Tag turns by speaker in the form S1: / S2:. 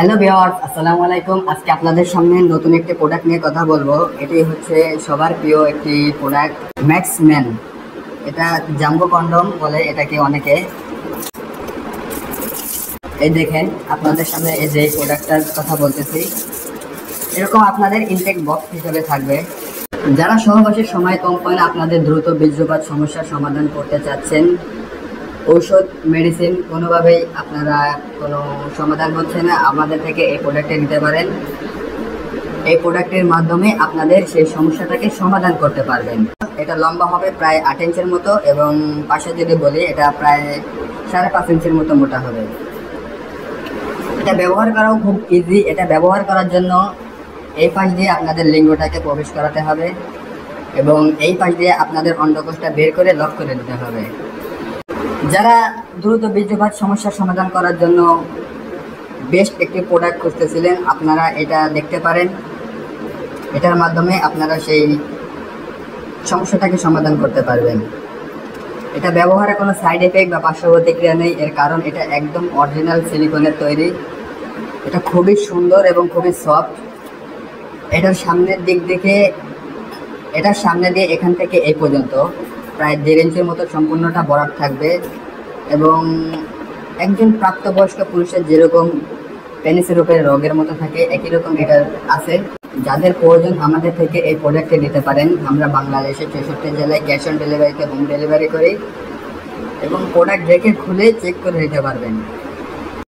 S1: Hello viewers, আসসালামু আলাইকুম। আজকে আপনাদের সামনে নতুন একটি প্রোডাক্ট নিয়ে কথা বলবো। এটি হচ্ছে সবার প্রিয় একটি প্রোডাক্ট, ম্যাক্স ম্যান। এটা জাম্বো কন্ডম বলে এটাকে অনেকে। এই দেখেন আপনাদের সামনে এই যে প্রোডাক্টটার কথা বলতেছি, এরকম আপনাদের ইনটেক বক্স হিসেবে থাকবে। যারা সহবাসের সময় কম পান, আপনাদের দ্রুত বীর্যপাত সমস্যার সমাধান করতে চাচ্ছেন, ঔষধ মেডিসিন কোনোভাবেই আপনারা কোনো সমাধান হচ্ছে না, আমাদের থেকে এই প্রোডাক্টটা নিতে পারেন। এই প্রোডাক্টের মাধ্যমে আপনাদের সেই সমস্যাটাকে সমাধান করতে পারবেন। এটা লম্বা হবে প্রায় 8 ইঞ্চির মতো এবং পাশে যদি বলি এটা প্রায় 5.5 ইঞ্চির মতো মোটা হবে। এটা ব্যবহার করাও খুব ইজি। এটা ব্যবহার করার জন্য এই পাশ দিয়ে আপনাদের লিঙ্গটাকে প্রবেশ করাতে হবে এবং এই পাশ দিয়ে আপনাদের অন্ডকোষটা বের করে লক করে দিতে হবে। যারা দ্রুত বীর্যপাত সমস্যার সমাধান করার জন্য বেস্ট একটি প্রোডাক্ট খুঁজতেছিলেন, আপনারা এটা দেখতে পারেন। এটার মাধ্যমে আপনারা সেই সমস্যাটাকে সমাধান করতে পারবেন। এটা ব্যবহারে কোনো সাইড এফেক্ট বা পার্শ্ব প্রতিক্রিয়া নেই, এর কারণ এটা একদম অরিজিনাল সিলিকনের তৈরি। এটা খুবই সুন্দর এবং খুবই সফট। এটার সামনের দিক থেকে, এটার সামনে দিয়ে এখান থেকে এই পর্যন্ত প্রায় 1.5 ইঞ্চির মতো সম্পূর্ণটা বরাবর থাকবে এবং একজন প্রাপ্তবয়স্ক পুরুষের যেরকম পেনিসের উপরে রোগের মতো থাকে, একই রকম এটা আছে। যাদের প্রয়োজন আমাদের থেকে এই প্রোডাক্টটি নিতে পারেন। আমরা বাংলাদেশে 64 জেলায় ক্যাশ অন ডেলিভারিতে হোম ডেলিভারি করি এবং প্রোডাক্ট দেখে খুলে চেক করে নিতে পারবেন।